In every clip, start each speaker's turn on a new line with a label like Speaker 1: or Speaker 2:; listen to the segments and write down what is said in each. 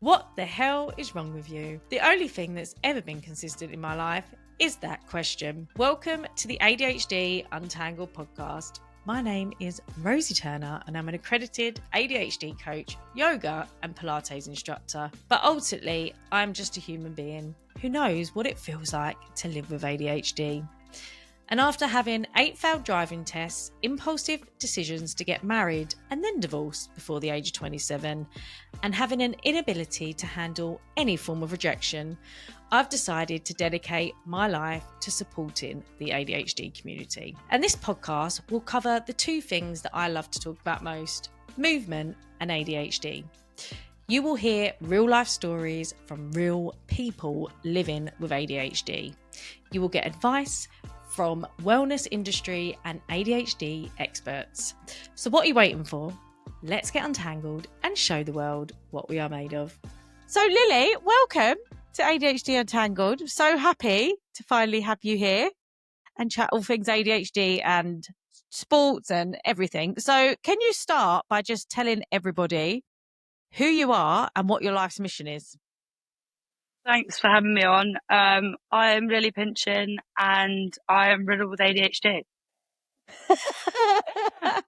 Speaker 1: What the hell is wrong with you? The only thing that's ever been consistent in my life is that question. Welcome to the ADHD Untangled podcast. My name is Rosie Turner and I'm an accredited ADHD coach, yoga and Pilates instructor. But ultimately, I'm just a human being who knows what it feels like to live with ADHD. And after having 8 failed driving tests, impulsive decisions to get married and then divorced before the age of 27, and having an inability to handle any form of rejection, I've decided to dedicate my life to supporting the ADHD community. And this podcast will cover the two things that I love to talk about most: movement and ADHD. You will hear real life stories from real people living with ADHD. You will get advice from wellness industry and ADHD experts. So what are you waiting for? Let's get untangled and show the world what we are made of. So Lilly, welcome to ADHD Untangled. So happy to finally have you here and chat all things ADHD and sports and everything. So can you start by just telling everybody who you are and what your life's mission is?
Speaker 2: Thanks for having me on. I am Lilly Pinchin and I am riddled with ADHD.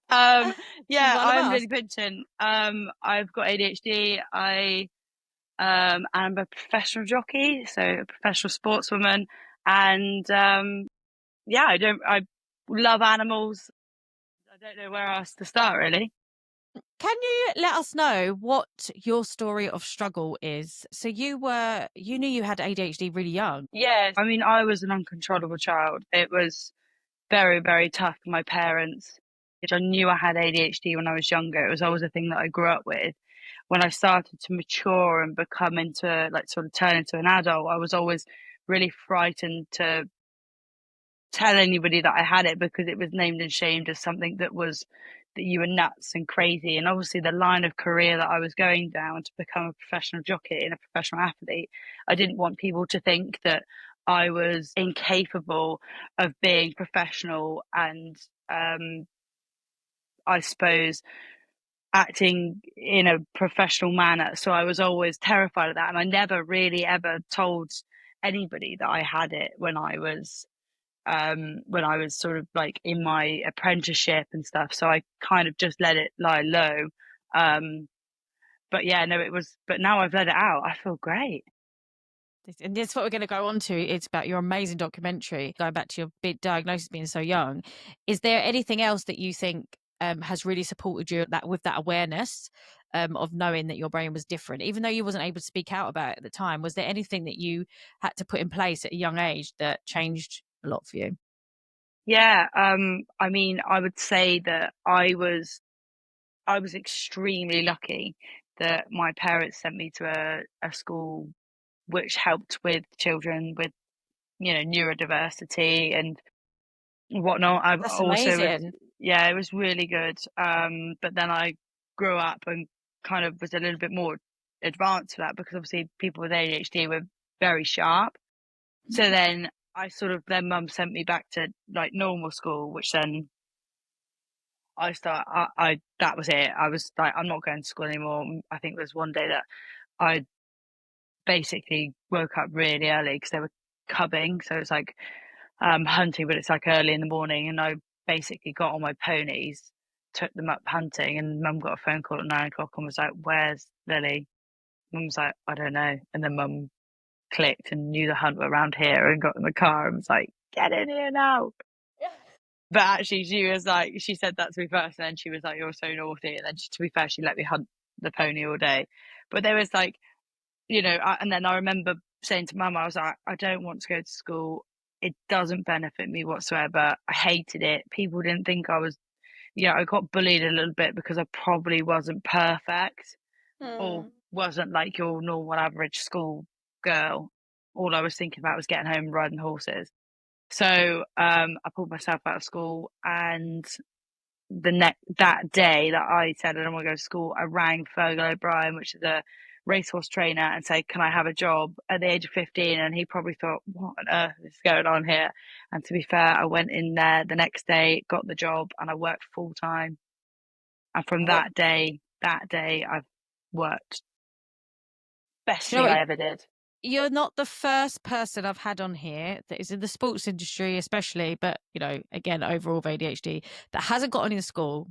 Speaker 2: I'm Lilly Pinchin. I've got ADHD. I am a professional jockey, so a professional sportswoman, and I love animals. I don't know where else to start, really.
Speaker 1: Can you let us know what your story of struggle is? So you knew you had ADHD really young.
Speaker 2: Yes. I mean, I was an uncontrollable child. It was very, very tough for my parents. I knew I had ADHD when I was younger. It was always a thing that I grew up with. When I started to mature and become into, turn into an adult, I was always really frightened to tell anybody that I had it, because it was named and shamed as something that you were nuts and crazy. And obviously the line of career that I was going down to become a professional jockey and a professional athlete, I didn't want people to think that I was incapable of being professional and I suppose acting in a professional manner. So I was always terrified of that, and I never really ever told anybody that I had it when I was sort of like in my apprenticeship and stuff. So I kind of just let it lie low. But now I've let it out. I feel great.
Speaker 1: And that's what we're going to go on to. It's about your amazing documentary, going back to your big diagnosis being so young. Is there anything else that you think has really supported you with that awareness of knowing that your brain was different, even though you wasn't able to speak out about it at the time? Was there anything that you had to put in place at a young age that changed a lot for you?
Speaker 2: Yeah. I mean, I would say that I was extremely lucky that my parents sent me to a school which helped with children with, neurodiversity and whatnot.
Speaker 1: That's amazing.
Speaker 2: It was really good. But then I grew up and kind of was a little bit more advanced for that, because obviously people with ADHD were very sharp. So then mum sent me back to like normal school, which then that was it. I was like, I'm not going to school anymore. I think there was one day that I basically woke up really early because they were cubbing. So it's like hunting, but it's like early in the morning. And I basically got on my ponies, took them up hunting, and mum got a phone call at 9 o'clock and was like, "Where's Lily?" Mum was like, "I don't know." And then mum clicked and knew the hunt were around here and got in the car and was like, "Get in here now." But actually, she said that to me first, and then she was like, "You're so naughty." And then, to be fair, she let me hunt the pony all day. But there was like, and then I remember saying to mum, I was like, "I don't want to go to school. It doesn't benefit me whatsoever. I hated it. People didn't think I was, I got bullied a little bit because I probably wasn't perfect or wasn't like your normal average school girl. All I was thinking about was getting home and riding horses." So I pulled myself out of school, and that day that I said I don't want to go to school, I rang Fergal O'Brien, which is a racehorse trainer, and said, "Can I have a job?" at the age of 15. And he probably thought, "What on earth is going on here?" And to be fair, I went in there the next day, got the job, and I worked full time. And from that day I've worked Best
Speaker 3: Do you know
Speaker 2: thing
Speaker 3: what?
Speaker 2: I ever did.
Speaker 3: You're not the first person I've had on here that is in the sports industry, especially, but again, overall with ADHD, that hasn't gotten in school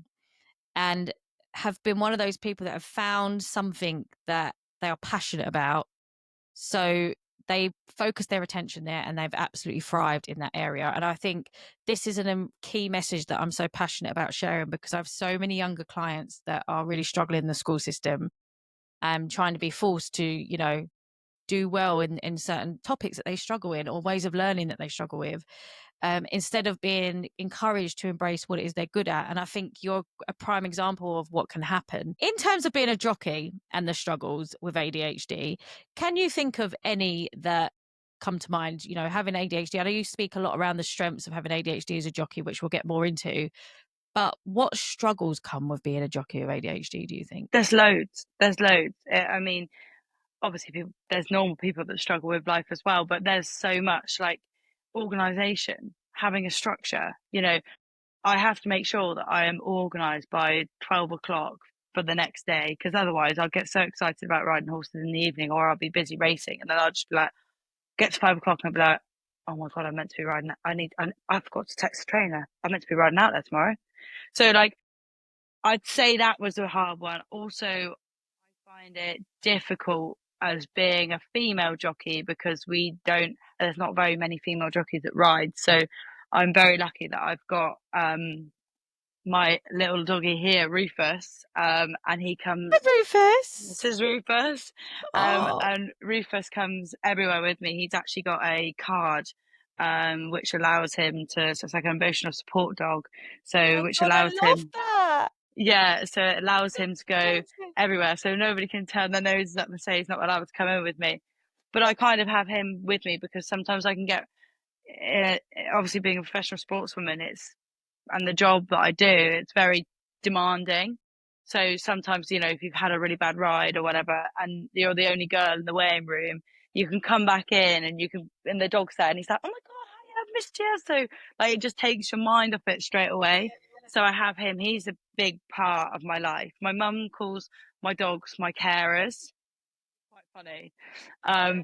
Speaker 3: and have been one of those people that have found something that they are passionate about. So they focus their attention there and they've absolutely thrived in that area. And I think this is a key message that I'm so passionate about sharing, because I have so many younger clients that are really struggling in the school system and trying to be forced to, do well in certain topics that they struggle in, or ways of learning that they struggle with, instead of being encouraged to embrace what it is they're good at. And I think you're a prime example of what can happen. In terms of being a jockey and the struggles with ADHD, can you think of any that come to mind, having ADHD? I know you speak a lot around the strengths of having ADHD as a jockey, which we'll get more into. But what struggles come with being a jockey of ADHD, do you think?
Speaker 2: There's loads. I mean, obviously there's normal people that struggle with life as well, but there's so much like organization, having a structure. I have to make sure that I am organized by 12 o'clock for the next day, because otherwise I'll get so excited about riding horses in the evening, or I'll be busy racing, and then I'll just be like, get to 5 o'clock and I'll be like, oh my God, I'm meant to be riding. I forgot to text the trainer. I'm meant to be riding out there tomorrow. So like, I'd say that was a hard one. Also, I find it difficult as being a female jockey, because there's not very many female jockeys that ride. So I'm very lucky that I've got my little doggy here, Rufus, and he comes.
Speaker 3: Hi, Rufus.
Speaker 2: This is Rufus, and Rufus comes everywhere with me. He's actually got a card, which allows him to. So it's like an emotional support dog. So which allows
Speaker 3: I love
Speaker 2: him.
Speaker 3: that.
Speaker 2: Yeah, so it allows him to go everywhere. So nobody can turn their noses up and say he's not allowed to come in with me. But I kind of have him with me because sometimes I can get. Obviously, being a professional sportswoman, and the job that I do, it's very demanding. So sometimes, if you've had a really bad ride or whatever, and you're the only girl in the weighing room, you can come back in and and the dog's there and he's like, oh my God, hi, I've missed you. So like, it just takes your mind off it straight away. So I have him. He's a big part of my life. My mum calls my dogs my carers. Quite funny.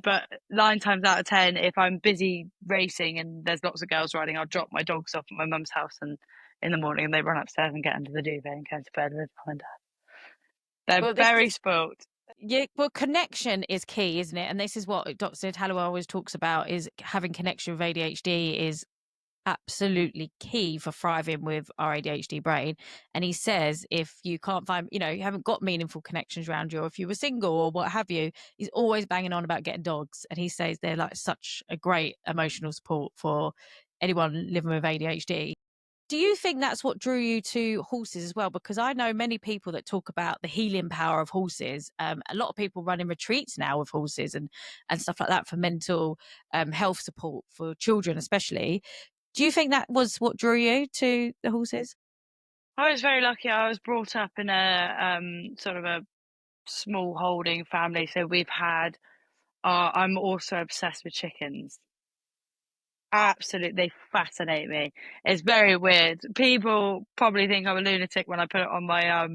Speaker 2: But 9 times out of 10, if I'm busy racing and there's lots of girls riding, I'll drop my dogs off at my mum's house, and in the morning they run upstairs and get under the duvet and go to bed with mum and dad. They're very spoilt.
Speaker 3: Yeah, well, connection is key, isn't it? And this is what Dr. Hallowell always talks about: is having connection with ADHD is absolutely key for thriving with our ADHD brain. And he says if you can't find, you haven't got meaningful connections around you, or if you were single or what have you, he's always banging on about getting dogs. And he says they're like such a great emotional support for anyone living with ADHD. Do you think that's what drew you to horses as well? Because I know many people that talk about the healing power of horses. A lot of people running retreats now with horses and stuff like that for mental health support for children, especially. Do you think that was what drew you to the horses?
Speaker 2: I was very lucky. I was brought up in a sort of a small holding family. So I'm also obsessed with chickens. Absolutely, they fascinate me. It's very weird. People probably think I'm a lunatic when I put it on my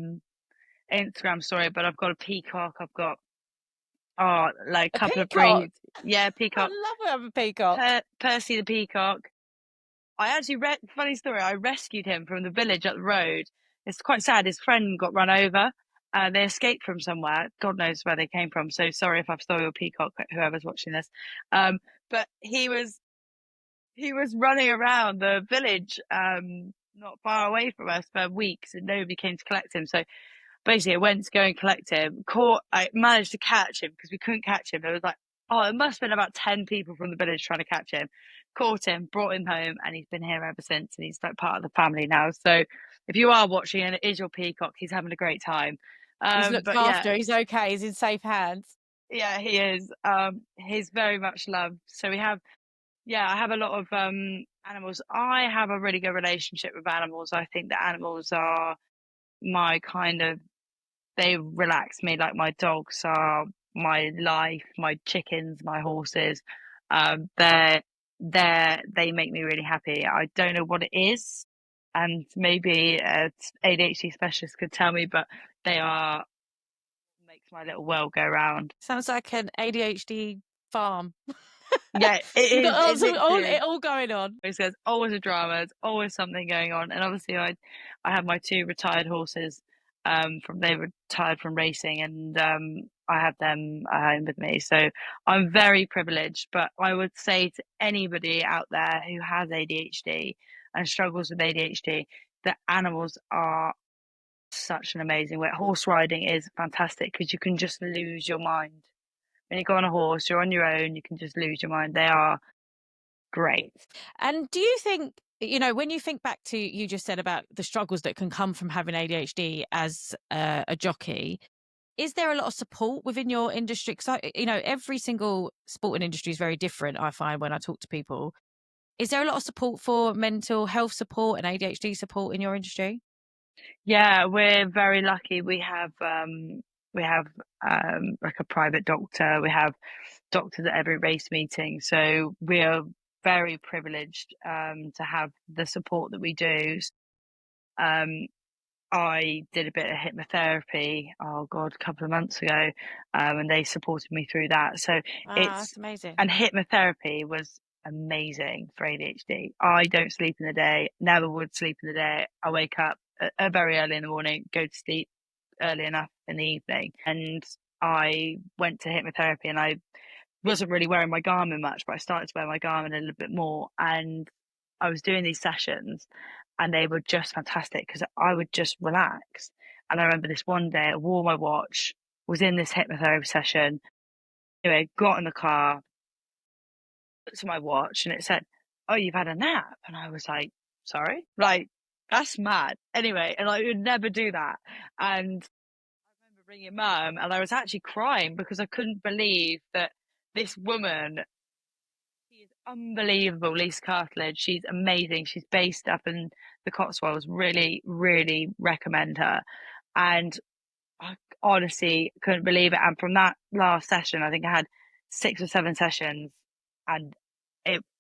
Speaker 2: Instagram story, but I've got a peacock. I've got like a couple of breeds. Yeah,
Speaker 3: I
Speaker 2: peacock.
Speaker 3: love having a peacock.
Speaker 2: Percy the peacock. I actually funny story. I rescued him from the village up the road. It's quite sad. His friend got run over. They escaped from somewhere. God knows where they came from. So sorry if I've stolen your peacock, whoever's watching this. But he was running around the village, not far away from us for weeks, and nobody came to collect him. So basically, I went to go and collect him. I managed to catch him because we couldn't catch him. There was like, it must have been about 10 people from the village trying to catch him. Caught him, brought him home, and he's been here ever since. And he's like part of the family now. So if you are watching and it is your peacock, he's having a great time.
Speaker 3: He's looked after. Yeah. He's okay. He's in safe hands.
Speaker 2: Yeah, he is. He's very much loved. So I have a lot of animals. I have a really good relationship with animals. I think that animals are my they relax me. Like my dogs are my life, my chickens, my horses. They make me really happy. I don't know what it is, and maybe an ADHD specialist could tell me, but they are makes my little world go round.
Speaker 3: Sounds like an ADHD farm.
Speaker 2: Yeah, it
Speaker 3: You've
Speaker 2: is.
Speaker 3: got
Speaker 2: It literally,
Speaker 3: it all going on.
Speaker 2: there's always a drama. There's always something going on. And obviously, I have my 2 retired horses. They retired from racing, and I have them at home with me. So I'm very privileged. But I would say to anybody out there who has ADHD and struggles with ADHD, that animals are such an amazing way. Horse riding is fantastic because you can just lose your mind. When you go on a horse, you're on your own, you can just lose your mind. They are great.
Speaker 3: And do you think, when you think back to, you just said about the struggles that can come from having ADHD as a jockey, is there a lot of support within your industry? Because, every single sporting industry is very different, I find, when I talk to people. Is there a lot of support for mental health support and ADHD support in your industry?
Speaker 2: Yeah, we're very lucky. We have like a private doctor. We have doctors at every race meeting. So we're very privileged to have the support that we do. Um, I did a bit of hypnotherapy, oh God, a couple of months ago, and they supported me through that. So
Speaker 3: Wow,
Speaker 2: it's,
Speaker 3: that's amazing.
Speaker 2: and hypnotherapy was amazing for ADHD. I don't sleep in the day, never would sleep in the day. I wake up very early in the morning, go to sleep early enough in the evening. And I went to hypnotherapy, and I wasn't really wearing my Garmin much, but I started to wear my Garmin a little bit more. And I was doing these sessions, and they were just fantastic because I would just relax. And I remember this one day, I wore my watch, was in this hypnotherapy session. Anyway, got in the car, looked at my watch, and it said, "Oh, you've had a nap." And I was like, "Sorry?" Like, that's mad. Anyway, and I would never do that. And I remember ringing mum, and I was actually crying because I couldn't believe that this woman, she is unbelievable, Lisa Cartledge. She's amazing. She's based up in the Cotswolds. Really, really recommend her. And I honestly couldn't believe it. And from that last session, I think I had 6 or 7 sessions, and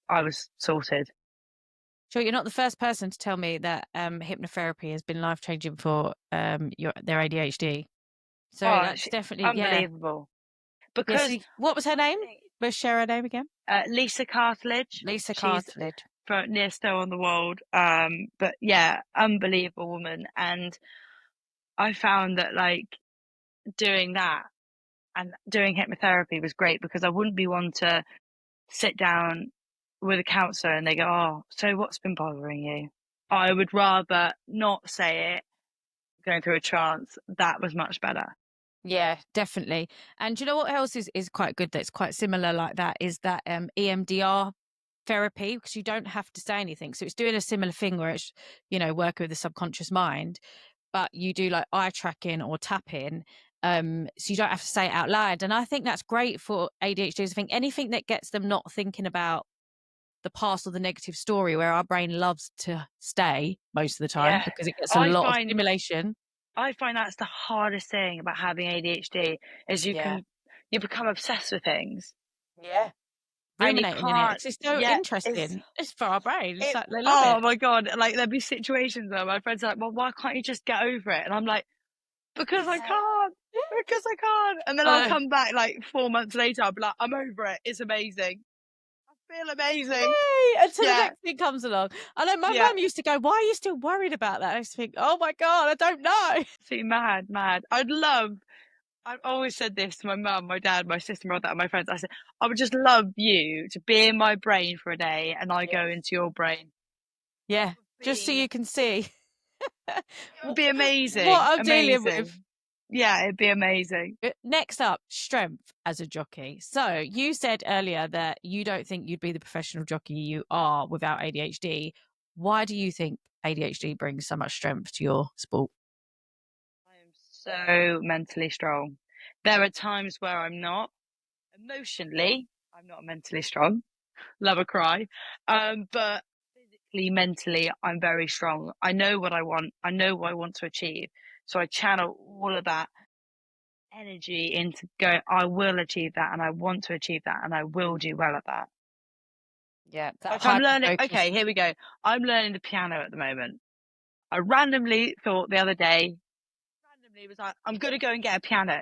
Speaker 2: I was sorted.
Speaker 3: Sure, you're not the first person to tell me that hypnotherapy has been life-changing for their ADHD. So that's definitely
Speaker 2: unbelievable.
Speaker 3: Yeah.
Speaker 2: Because
Speaker 3: what was her name? Let's share her name again.
Speaker 2: Lisa Cartledge.
Speaker 3: Lisa
Speaker 2: She's
Speaker 3: Cartledge.
Speaker 2: near Stowe on the Wold. But yeah, unbelievable woman. And I found that like doing that and doing hypnotherapy was great because I wouldn't be one to sit down with a counsellor and they go, "Oh, so what's been bothering you?" I would rather not say it, going through a trance. That was much better.
Speaker 3: Yeah, definitely. And do you know what else is quite good that's quite similar like that is that EMDR therapy, because you don't have to say anything. So it's doing a similar thing where it's, working with the subconscious mind, but you do like eye tracking or tapping. So you don't have to say it out loud. And I think that's great for ADHDs. I think anything that gets them not thinking about the past or the negative story, where our brain loves to stay most of the time because it gets a lot of stimulation.
Speaker 2: I find that's the hardest thing about having ADHD is you become obsessed with things.
Speaker 3: Yeah. Ruminating in it. It's just so interesting. It's for our brain. It's like they love it.
Speaker 2: Oh my God. Like there'd be situations where my friends are like, "Well, why can't you just get over it?" And I'm like, because I can't. Because I can't. And then I'll come back like 4 months later, I'll be like, "I'm over it. It's amazing. I feel amazing."
Speaker 3: Yay! Until the next thing comes along. I know my mum used to go, "Why are you still worried about that?" I used to think, "Oh my God, I don't know."
Speaker 2: See, mad. I've always said this to my mum, my dad, my sister, my brother, and my friends. I said, I would just love you to be in my brain for a day and I go into your brain.
Speaker 3: Yeah, just so you can see.
Speaker 2: It would be amazing.
Speaker 3: What I'm dealing with.
Speaker 2: Yeah, it'd be amazing.
Speaker 3: Next up, strength as a jockey. So you said earlier that you don't think you'd be the professional jockey you are without ADHD. Why do you think ADHD brings so much strength to your sport?
Speaker 2: So mentally strong. There are times where I'm not. Emotionally, I'm not mentally strong. Love a cry. But physically, mentally, I'm very strong. I know what I want. I know what I want to achieve. So I channel all of that energy into go, I will achieve that and I want to achieve that and I will do well at that.
Speaker 3: Yeah.
Speaker 2: Like I'm learning. Okay, here we go. I'm learning the piano at the moment. I randomly thought the other day, was like, I'm going to go and get a piano.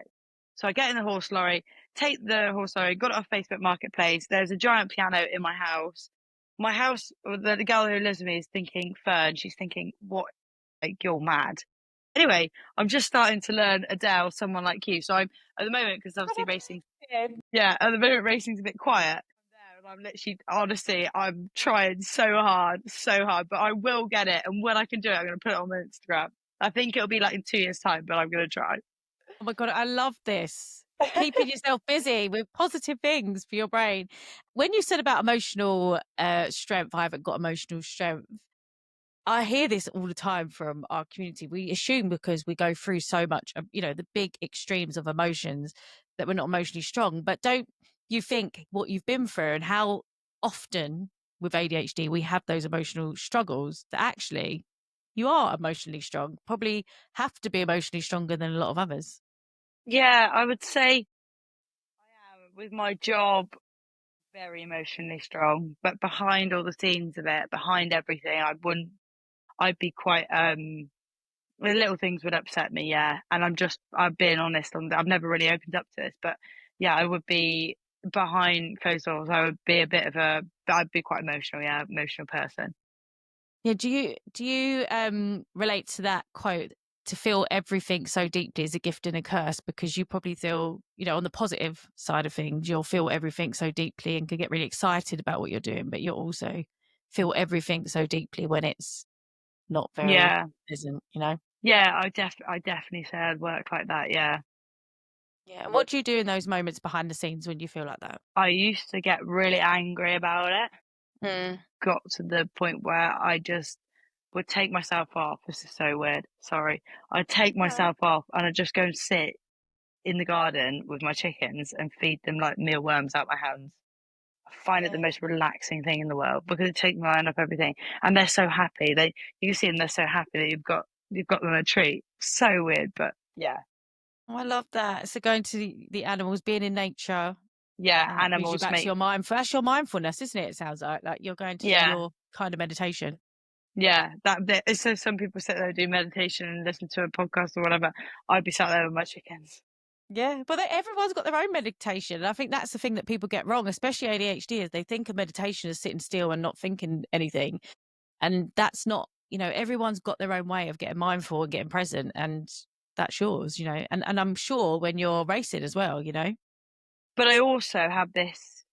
Speaker 2: So I get in the horse lorry, take the horse lorry, got it off Facebook Marketplace. There's a giant piano in my house. My house, the girl who lives with me is thinking, Fern, she's thinking, what, like, you're mad. Anyway, I'm just starting to learn Adele, Someone Like You. So I'm, at the moment, because obviously racing, at the moment racing's a bit quiet. And I'm literally, honestly, I'm trying so hard, but I will get it. And when I can do it, I'm going to put it on my Instagram. I think it'll be like in 2 years' time, but I'm going to try.
Speaker 3: Oh my God, I love this. Keeping yourself busy with positive things for your brain. When you said about emotional strength, I haven't got emotional strength. I hear this all the time from our community. We assume because we go through so much of, the big extremes of emotions that we're not emotionally strong. But don't you think what you've been through and how often with ADHD we have those emotional struggles that actually you are emotionally strong, probably have to be emotionally stronger than a lot of others.
Speaker 2: Yeah, I would say I am, with my job, very emotionally strong, but behind all the scenes of it, behind everything, I'd be quite, the little things would upset me, yeah. And I'm being honest on that. I've never really opened up to this, but yeah, I would be behind closed doors. I'd be quite emotional, yeah, emotional person.
Speaker 3: Yeah. Do you relate to that quote? To feel everything so deeply is a gift and a curse, because you probably feel, on the positive side of things, you'll feel everything so deeply and can get really excited about what you're doing, but you'll also feel everything so deeply when it's not very
Speaker 2: Yeah.
Speaker 3: pleasant,
Speaker 2: Yeah, I definitely say I'd work like that, yeah.
Speaker 3: Yeah. And what do you do in those moments behind the scenes when you feel like that?
Speaker 2: I used to get really angry about it.
Speaker 3: Mm.
Speaker 2: Got to the point where I just would take myself off. This is so weird. Sorry. I'd take myself off and I'd just go and sit in the garden with my chickens and feed them like mealworms out my hands. I find it the most relaxing thing in the world because it takes my mind off everything. And they're so happy. You can see them, they're so happy that you've got them a treat. So weird, but yeah.
Speaker 3: Oh, I love that. So going to the animals, being in nature.
Speaker 2: Yeah,
Speaker 3: And that brings you
Speaker 2: animals
Speaker 3: back to your that's your mindfulness, isn't it? It sounds like you're going to do your kind of meditation.
Speaker 2: Yeah, that bit. So some people sit there and do meditation and listen to a podcast or whatever. I'd be sat there with my chickens.
Speaker 3: Yeah, but everyone's got their own meditation. And I think that's the thing that people get wrong, especially ADHD, is they think of meditation as sitting still and not thinking anything. And that's not, everyone's got their own way of getting mindful and getting present. And that's yours, and I'm sure when you're racing as well,
Speaker 2: But I also have this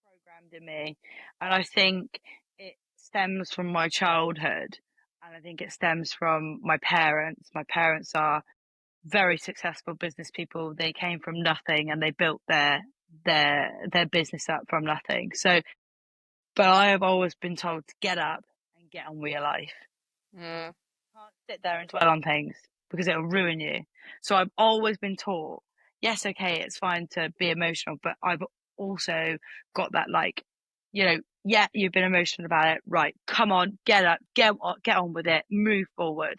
Speaker 2: programmed in me, and I think it stems from my childhood, and I think it stems from my parents. My parents are very successful business people. They came from nothing and they built their business up from nothing. So, but I have always been told to get up and get on with your life. Can't sit there and dwell on things because it'll ruin you. So I've always been taught, yes, okay, it's fine to be emotional, but I've also got that, like, yeah, you've been emotional about it, right? Come on, get up, get on with it, move forward.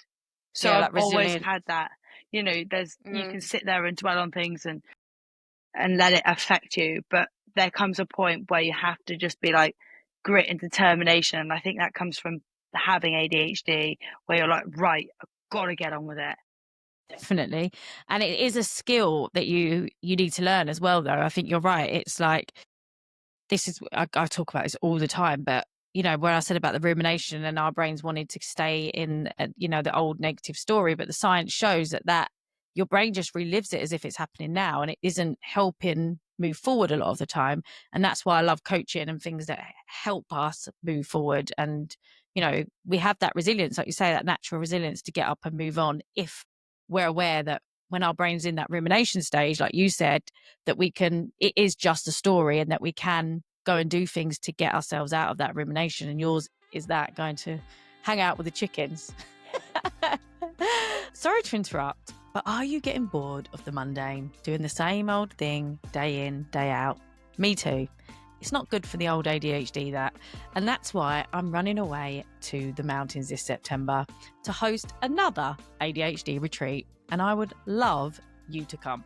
Speaker 2: So
Speaker 3: Yeah,
Speaker 2: I've
Speaker 3: like
Speaker 2: always
Speaker 3: resilient.
Speaker 2: had that. You can sit there and dwell on things and let it affect you, but there comes a point where you have to just be like grit and determination. And I think that comes from having ADHD, where you're like, right, I've got to get on with it.
Speaker 3: Definitely. And it is a skill that you need to learn as well, though. I think you're right. It's like, I talk about this all the time, but where I said about the rumination and our brains wanting to stay in, the old negative story, but the science shows that your brain just relives it as if it's happening now, and it isn't helping move forward a lot of the time. And that's why I love coaching and things that help us move forward. And, we have that resilience, like you say, that natural resilience to get up and move on if we're aware that when our brain's in that rumination stage, like you said, that it is just a story, and that we can go and do things to get ourselves out of that rumination. And yours is that, going to hang out with the chickens. Sorry to interrupt, but are you getting bored of the mundane, doing the same old thing day in, day out? Me too. It's not good for the old ADHD, that. And that's why I'm running away to the mountains this September to host another ADHD retreat. And I would love you to come.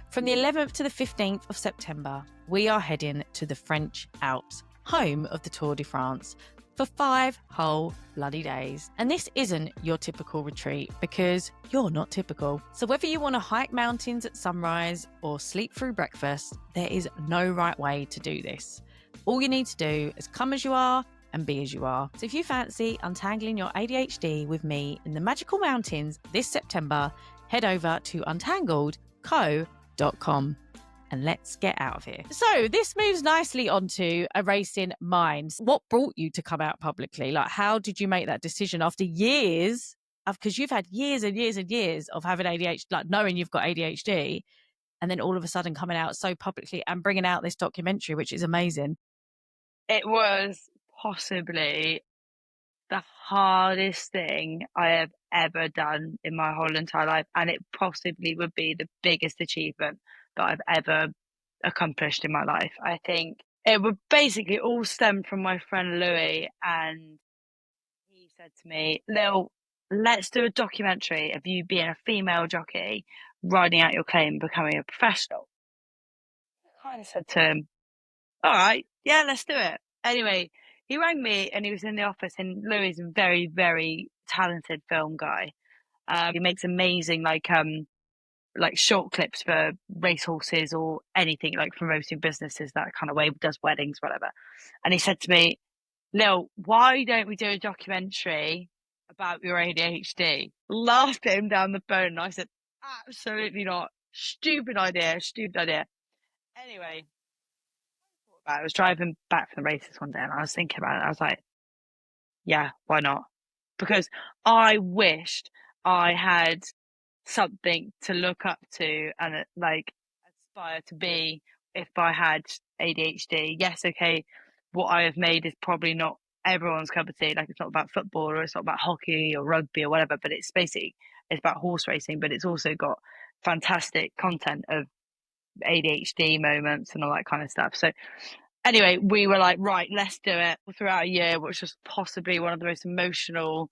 Speaker 3: From the 11th to the 15th of September, we are heading to the French Alps, home of the Tour de France, for 5 whole bloody days. And this isn't your typical retreat because you're not typical. So whether you want to hike mountains at sunrise or sleep through breakfast, there is no right way to do this. All you need to do is come as you are and be as you are. So if you fancy untangling your ADHD with me in the magical mountains this September, head over to untangledco.com. and let's get out of here. So this moves nicely onto Erasing Minds. What brought you to come out publicly? Like, how did you make that decision after years of, because you've had years and years and years of having ADHD, like knowing you've got ADHD, and then all of a sudden coming out so publicly and bringing out this documentary, which is amazing.
Speaker 2: It was possibly the hardest thing I have ever done in my whole entire life, and it possibly would be the biggest achievement that I've ever accomplished in my life. I think it would basically all stem from my friend Louis, and he said to me, Lil, let's do a documentary of you being a female jockey, riding out your claim, becoming a professional. I kind of said to him, all right, yeah, let's do it. Anyway, he rang me and he was in the office, and Louis is a very, very talented film guy. He makes amazing like short clips for racehorses or anything, like promoting businesses, that kind of way, does weddings, whatever. And he said to me, Lil, why don't we do a documentary about your ADHD? Laughed at him down the phone, and I said, absolutely not. Stupid idea, stupid idea. Anyway, I was driving back from the races one day and I was thinking about it. I was like, yeah, why not? Because I wished I had something to look up to and like aspire to be if I had ADHD. Yes, okay, what I have made is probably not everyone's cup of tea. Like, it's not about football or it's not about hockey or rugby or whatever, but it's basically, it's about horse racing, but it's also got fantastic content of ADHD moments and all that kind of stuff. So anyway, we were like, right, let's do it. Throughout a year, which was possibly one of the most emotional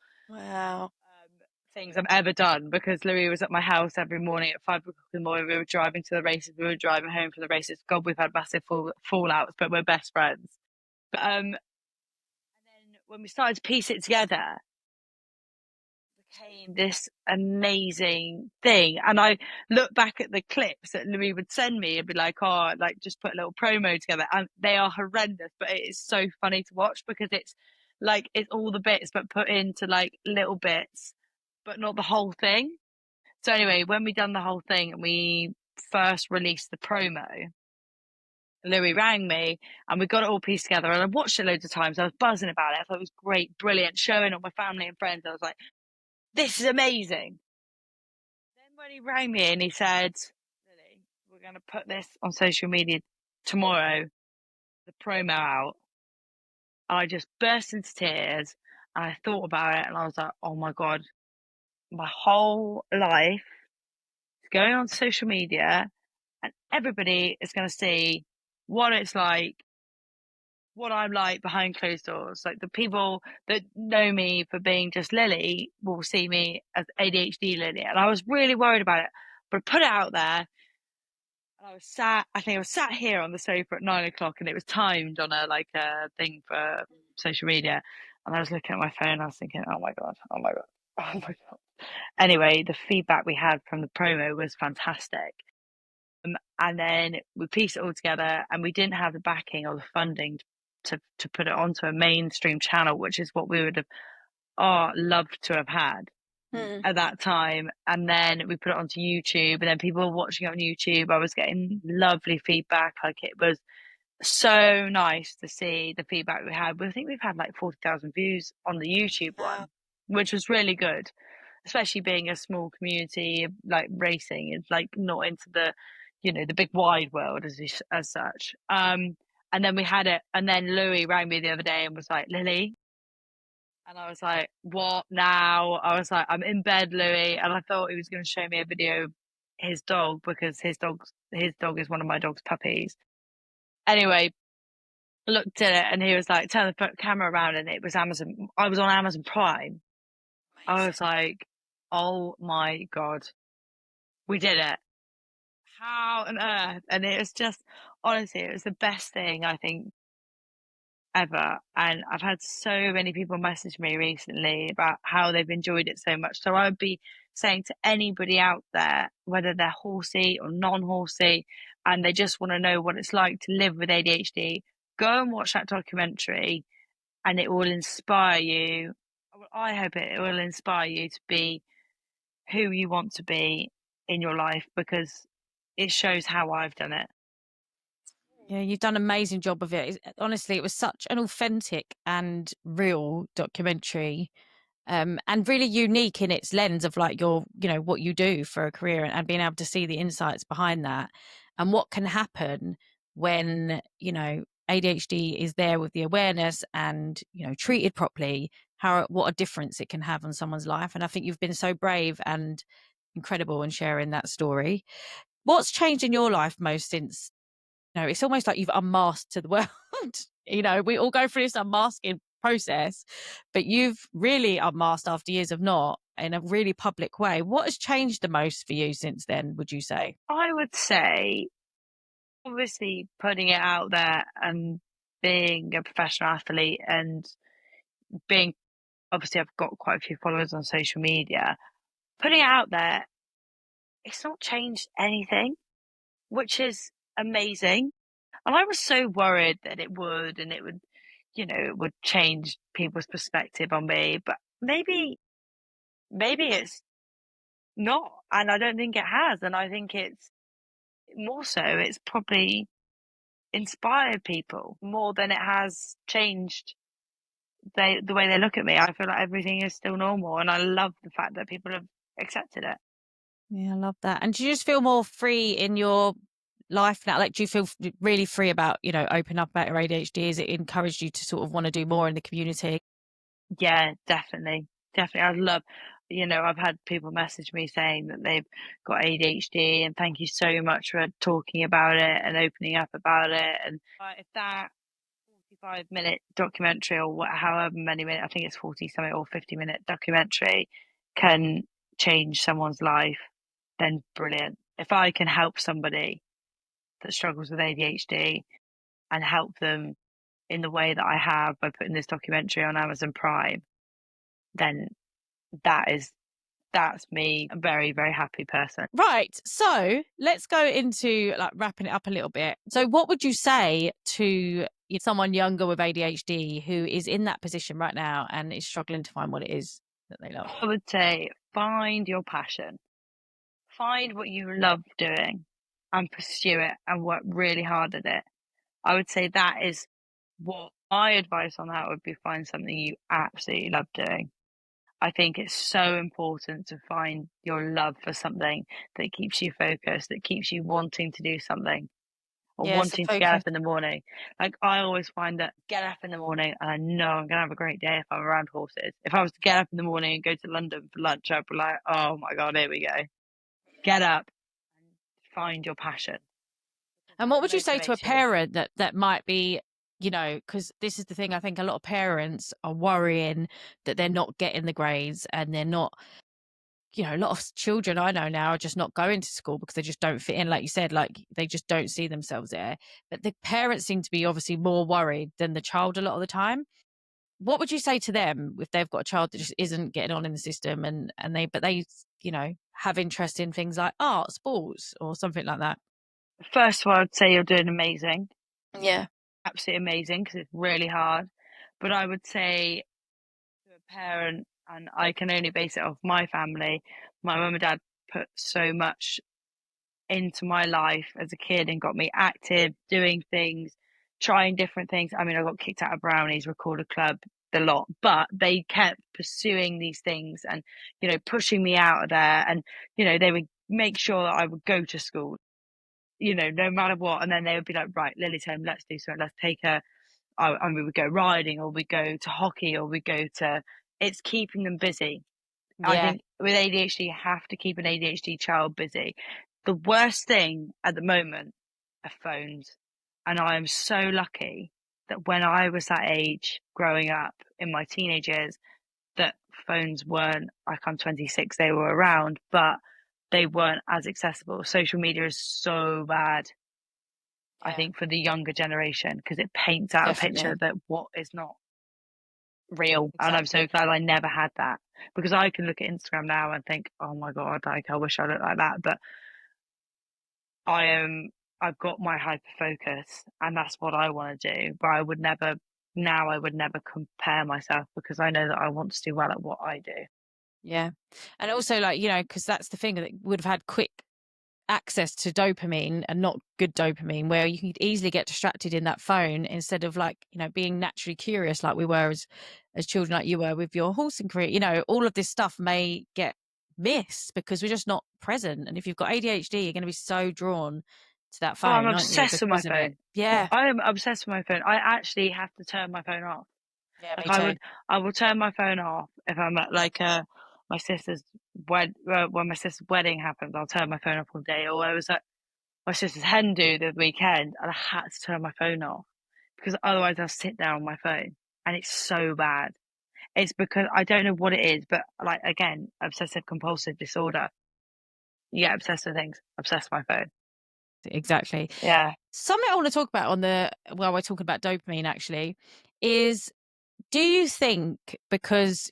Speaker 2: things I've ever done, because Louis was at my house every morning at 5 o'clock in the morning. We were driving to the races. We were driving home from the races. God, we've had massive fallouts, but we're best friends. But and then when we started to piece it together, became this amazing thing. And I look back at the clips that Louis would send me and be like, oh, like, just put a little promo together, and they are horrendous, but it is so funny to watch because it's like, it's all the bits but put into like little bits, but not the whole thing. So anyway, when we done the whole thing and we first released the promo, Louis rang me and we got it all pieced together, and I watched it loads of times. I was buzzing about it. I thought it was great, brilliant, showing all my family and friends. I was like, this is amazing. Then when he rang me and he said, Lily, we're going to put this on social media tomorrow, the promo out, I just burst into tears and I thought about it and I was like, oh my God, my whole life is going on social media and everybody is going to see what it's like, what I'm like behind closed doors. Like, the people that know me for being just Lily will see me as ADHD Lily. And I was really worried about it, but I put it out there. And I think I was sat here on the sofa at 9 o'clock, and it was timed on a thing for social media. And I was looking at my phone, I was thinking, oh my God, oh my God, oh my God. Anyway, the feedback we had from the promo was fantastic. And then we pieced it all together, and we didn't have the backing or the funding to put it onto a mainstream channel, which is what we would have loved to have had at that time. And then we put it onto YouTube, and then people were watching it on YouTube. I was getting lovely feedback. Like, it was so nice to see the feedback we had. I think we've had like 40,000 views on the YouTube one, which was really good, especially being a small community. Like, racing is like not into the, the big wide world as such. And then we had it, and then Louis rang me the other day and was like, Lily. And I was like, what now? I was like, I'm in bed, Louis. And I thought he was going to show me a video of his dog, because his dog is one of my dog's puppies. Anyway, looked at it and he was like, turn the camera around, and it was Amazon. I was on Amazon Prime. Amazing. I was like, oh my God, we did it. How on earth? And it was just, honestly, it was the best thing, I think, ever. And I've had so many people message me recently about how they've enjoyed it so much. So I would be saying to anybody out there, whether they're horsey or non-horsey, and they just want to know what it's like to live with ADHD, go and watch that documentary, and it will inspire you. I hope it will inspire you to be who you want to be in your life, because it shows how I've done it.
Speaker 3: Yeah, you've done an amazing job of it. Honestly, it was such an authentic and real documentary, and really unique in its lens of like what you do for a career, and being able to see the insights behind that and what can happen when, ADHD is there with the awareness and, treated properly, what a difference it can have on someone's life. And I think you've been so brave and incredible in sharing that story. What's changed in your life most since, it's almost like you've unmasked to the world. We all go through this unmasking process, but you've really unmasked after years of not, in a really public way. What has changed the most for you since then, would you say?
Speaker 2: I would say, obviously, putting it out there and being a professional athlete, and being, obviously, I've got quite a few followers on social media. Putting it out there, it's not changed anything, which is amazing. And I was so worried that it would, and it would, it would change people's perspective on me. But maybe it's not. And I don't think it has. And I think it's more so, it's probably inspired people more than it has changed the way they look at me. I feel like everything is still normal. And I love the fact that people have accepted it.
Speaker 3: Yeah, I love that. And do you just feel more free in your life now? Like, do you feel really free about, open up about your ADHD? Has it encouraged you to sort of want to do more in the community?
Speaker 2: Yeah, definitely. Definitely. I'd love, I've had people message me saying that they've got ADHD, and thank you so much for talking about it and opening up about it. And if that 45-minute documentary, or however many minutes, I think it's 40 something or 50-minute documentary, can change someone's life, then brilliant. If I can help somebody that struggles with ADHD and help them in the way that I have by putting this documentary on Amazon Prime, then that's me, a very, very happy person.
Speaker 3: Right. So let's go into like wrapping it up a little bit. So what would you say to someone younger with ADHD who is in that position right now and is struggling to find what it is that they love?
Speaker 2: I would say, find your passion, find what you love doing, and pursue it and work really hard at it. I would say that is what my advice on that would be: find something you absolutely love doing. I think it's so important to find your love for something that keeps you focused, that keeps you wanting to do something, or wanting to get up in the morning. Like, I always find that get up in the morning and I know I'm going to have a great day if I'm around horses. If I was to get up in the morning and go to London for lunch, I'd be like, oh my God, here we go. Get up and find your passion.
Speaker 3: And what would you say to a parent that might be, because this is the thing, I think a lot of parents are worrying that they're not getting the grades, and they're not, a lot of children I know now are just not going to school because they just don't fit in. Like you said, like they just don't see themselves there. But the parents seem to be obviously more worried than the child a lot of the time. What would you say to them if they've got a child that just isn't getting on in the system, and they have interest in things like art, sports, or something like that?
Speaker 2: First of all, I'd say you're doing amazing.
Speaker 3: Yeah.
Speaker 2: Absolutely amazing, because it's really hard. But I would say to a parent, and I can only base it off my family, my mum and dad put so much into my life as a kid and got me active, doing things, trying different things. I mean, I got kicked out of Brownies Recorder Club, the lot, but they kept pursuing these things and, pushing me out of there. And, they would make sure that I would go to school, no matter what. And then they would be like, right, Lily's home, let's do something. Let's take her. And we would go riding, or we go to hockey, or we go to, it's keeping them busy.
Speaker 3: Yeah.
Speaker 2: I think with ADHD, you have to keep an ADHD child busy. The worst thing at the moment are phones. And I am so lucky that when I was that age, growing up in my teenage years, that phones weren't, like, I'm 26, they were around, but they weren't as accessible. Social media is so bad. I think, for the younger generation, because it paints out a picture that what is not real.
Speaker 3: Exactly.
Speaker 2: And I'm so glad I never had that, because I can look at Instagram now and think, oh my God, like I wish I looked like that. But I've got my hyper focus, and that's what I want to do. But I would never compare myself, because I know that I want to do well at what I do.
Speaker 3: Yeah. And also, like, you know, because that's the thing, that would have had quick access to dopamine and not good dopamine, where you could easily get distracted in that phone instead of, like, you know, being naturally curious like we were as children, like you were with your horsing career. You know, all of this stuff may get missed because we're just not present. And if you've got ADHD, you're going to be so drawn to that phone.
Speaker 2: I'm
Speaker 3: aren't you,
Speaker 2: obsessed with my
Speaker 3: because of it?
Speaker 2: phone.
Speaker 3: Yeah.
Speaker 2: I am obsessed with my phone. I actually have to turn my phone off.
Speaker 3: Yeah, me
Speaker 2: Like
Speaker 3: too.
Speaker 2: I will turn my phone off if I'm at like my sister's when my sister's wedding happens. I'll turn my phone off all day. Or I was at my sister's hen do the weekend, and I had to turn my phone off, because otherwise I'll sit there on my phone, and it's so bad. It's because I don't know what it is, but like, again, obsessive compulsive disorder. You get obsessed with things. Obsessed with my phone.
Speaker 3: Exactly.
Speaker 2: Yeah.
Speaker 3: Something I want to talk about while we're talking about dopamine, actually, is, do you think, because,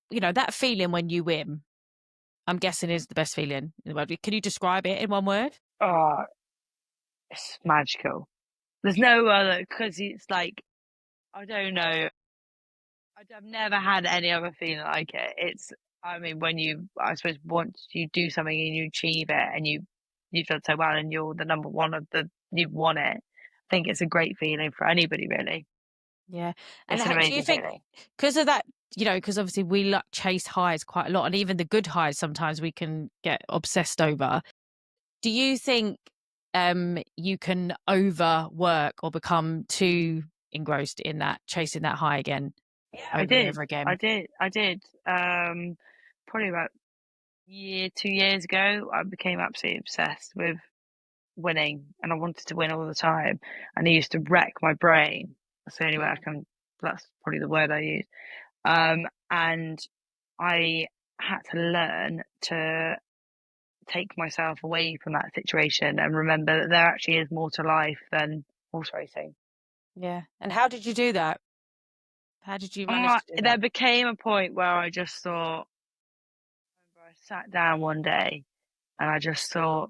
Speaker 3: you know, that feeling when you win, I'm guessing, is the best feeling in the world. Can you describe it in one word?
Speaker 2: Oh, it's magical. There's no other, because it's like, I don't know. I've never had any other feeling like it. It's, I mean, when I suppose, once you do something and you achieve it, and you've done so well, and you're the number one you've won it. I think it's a great feeling for anybody, really.
Speaker 3: Yeah. And
Speaker 2: It's an
Speaker 3: do you
Speaker 2: amazing
Speaker 3: think,
Speaker 2: feeling.
Speaker 3: because of that, you know, because obviously we chase highs quite a lot, and even the good highs sometimes we can get obsessed over. Do you think you can overwork or become too engrossed in that, chasing that high again, over and over again?
Speaker 2: I did. Probably about 2 years ago, I became absolutely obsessed with winning, and I wanted to win all the time, and I used to wreck my brain. That's the only way that's probably the word I use. And I had to learn to take myself away from that situation and remember that there actually is more to life than horse racing.
Speaker 3: Yeah. And how did you do that? How did you manage to do
Speaker 2: There
Speaker 3: that?
Speaker 2: became a point where I just thought, I sat down one day and I just thought,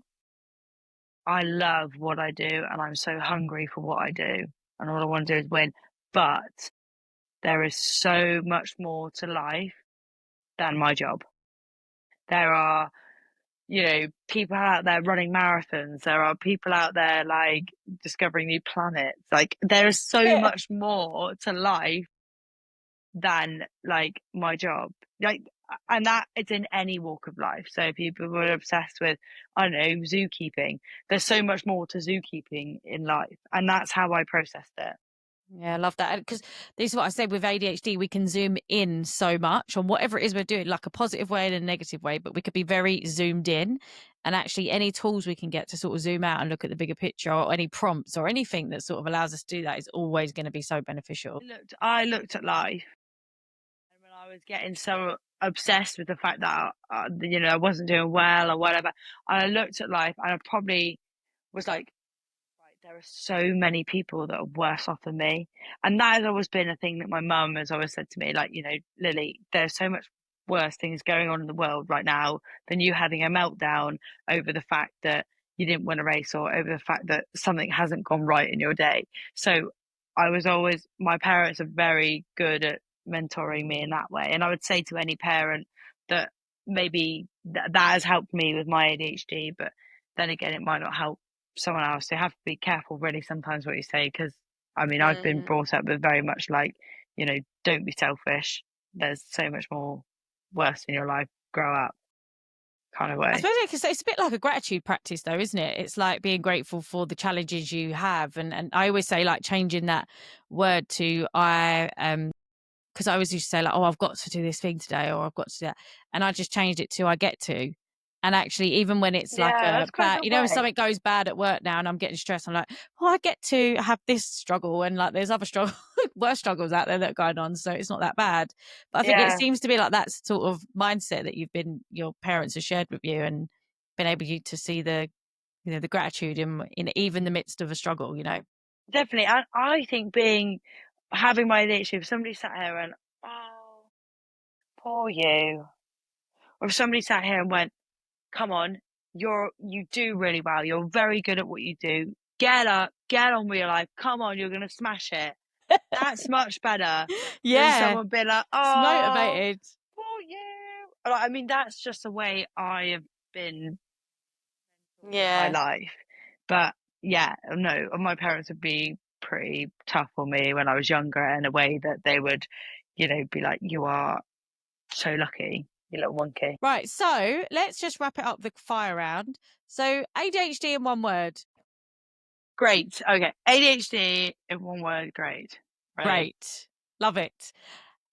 Speaker 2: I love what I do, and I'm so hungry for what I do, and all I want to do is win. But there is so much more to life than my job. There are, people out there running marathons. There are people out there, like, discovering new planets. Like, there is so much more to life than, like, my job. Like, and that it's in any walk of life. So people who are obsessed with, I don't know, zookeeping, there's so much more to zookeeping in life. And that's how I processed it.
Speaker 3: Yeah, I love that. Because this is what I said, with ADHD, we can zoom in so much on whatever it is we're doing, like a positive way and a negative way, but we could be very zoomed in. And actually, any tools we can get to sort of zoom out and look at the bigger picture, or any prompts or anything that sort of allows us to do that, is always going to be so beneficial.
Speaker 2: I looked at life, and when I was getting so obsessed with the fact that, I wasn't doing well or whatever, I looked at life, and I probably was like, there are so many people that are worse off than me. And that has always been a thing that my mum has always said to me, like, Lily, there's so much worse things going on in the world right now than you having a meltdown over the fact that you didn't win a race, or over the fact that something hasn't gone right in your day. So my parents are very good at mentoring me in that way. And I would say to any parent that maybe that has helped me with my ADHD, but then again, it might not help someone else. So you have to be careful, really, sometimes what you say, because I mean, I've been brought up with very much like, don't be selfish. There's so much more worse in your life. Grow up, kind of way.
Speaker 3: I suppose it's a bit like a gratitude practice, though, isn't it? It's like being grateful for the challenges you have, and I always say, like, changing that word to because I always used to say, like, oh, I've got to do this thing today, or I've got to do that, and I just changed it to I get to. And actually, even when it's like a bad, when something goes bad at work now and I'm getting stressed, I'm like, oh, I get to have this struggle, and like there's other worse struggles out there that are going on, so it's not that bad. But I think it seems to be like that sort of mindset that your parents have shared with you, and been able to see the you know, the gratitude in even the midst of a struggle, you know.
Speaker 2: Definitely. And I think having my ADHD, if somebody sat here and, oh, poor you, or if somebody sat here and went, come on, you do really well, you're very good at what you do, get up, get on with your life, come on, you're gonna smash it. That's much better than someone being like,
Speaker 3: it's
Speaker 2: oh,
Speaker 3: motivated.
Speaker 2: poor you. I mean, that's just the way I have been my life. But yeah, no, my parents would be pretty tough on me when I was younger, in a way that they would, you know, be like, you are so lucky, you little monkey.
Speaker 3: Right, so let's just wrap it up, the fire round. So ADHD in one word.
Speaker 2: Great. Okay. ADHD in one word. Great. Right.
Speaker 3: Great. Love it.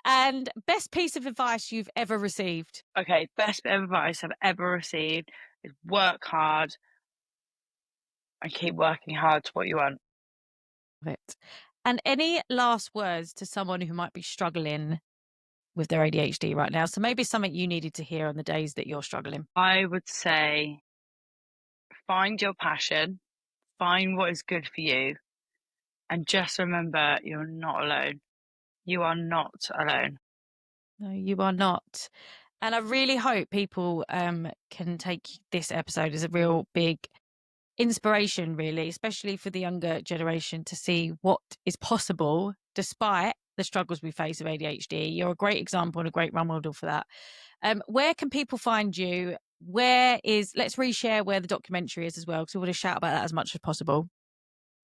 Speaker 3: And best piece of advice you've ever received?
Speaker 2: Okay. Best bit of advice I've ever received is work hard and keep working hard to what you want.
Speaker 3: Love it. And any last words to someone who might be struggling with their ADHD right now? So maybe something you needed to hear on the days that you're struggling.
Speaker 2: I would say find your passion, find what is good for you, and just remember you're not alone. You are not alone.
Speaker 3: No, you are not. And I really hope people can take this episode as a real big inspiration, really, especially for the younger generation, to see what is possible despite the struggles we face with ADHD. You're a great example and a great role model for that. Where can people find you? Let's reshare where the documentary is as well, because we want to shout about that as much as possible.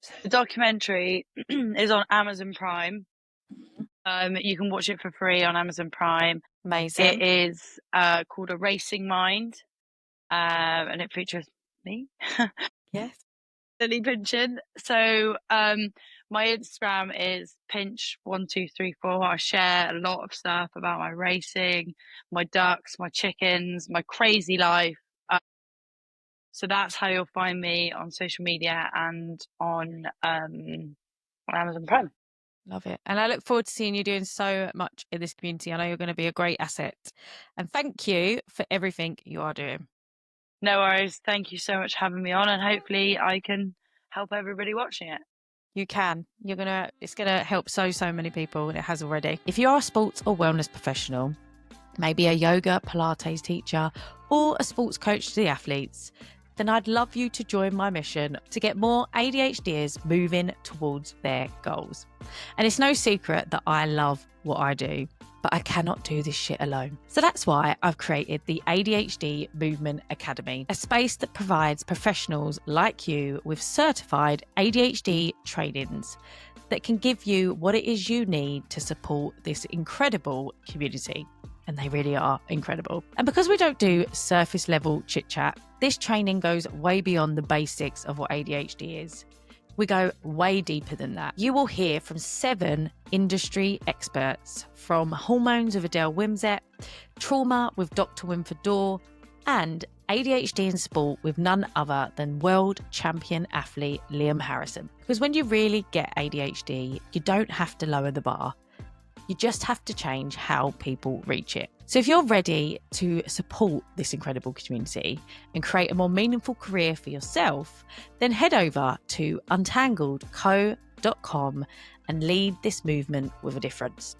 Speaker 2: So the documentary is on Amazon Prime. You can watch it for free on Amazon Prime.
Speaker 3: Amazing.
Speaker 2: It is called A Racing Mind, and it features me.
Speaker 3: Yes.
Speaker 2: Lilly Pinchin. So my Instagram is pinch1234. I share a lot of stuff about my racing, my ducks, my chickens, my crazy life. So that's how you'll find me on social media and on Amazon Prime.
Speaker 3: Love it. And I look forward to seeing you doing so much in this community. I know you're going to be a great asset. And thank you for everything you are doing.
Speaker 2: No worries. Thank you so much for having me on, and hopefully I can help everybody watching it.
Speaker 3: You can. It's going to help so many people, and it has already. If you are a sports or wellness professional, maybe a yoga, Pilates teacher, or a sports coach to the athletes, then I'd love you to join my mission to get more ADHDers moving towards their goals. And it's no secret that I love what I do, but I cannot do this shit alone. So that's why I've created the ADHD Movement Academy, a space that provides professionals like you with certified ADHD trainings that can give you what it is you need to support this incredible community. And they really are incredible. And because we don't do surface level chit chat, this training goes way beyond the basics of what ADHD is. We go way deeper than that. You will hear from 7 industry experts, from hormones with Adele Wimsett, trauma with Dr. Winford Dorr, and ADHD in sport with none other than world champion athlete Liam Harrison. Because when you really get ADHD, you don't have to lower the bar. You just have to change how people reach it. So if you're ready to support this incredible community and create a more meaningful career for yourself, then head over to untangledco.com and lead this movement with a difference.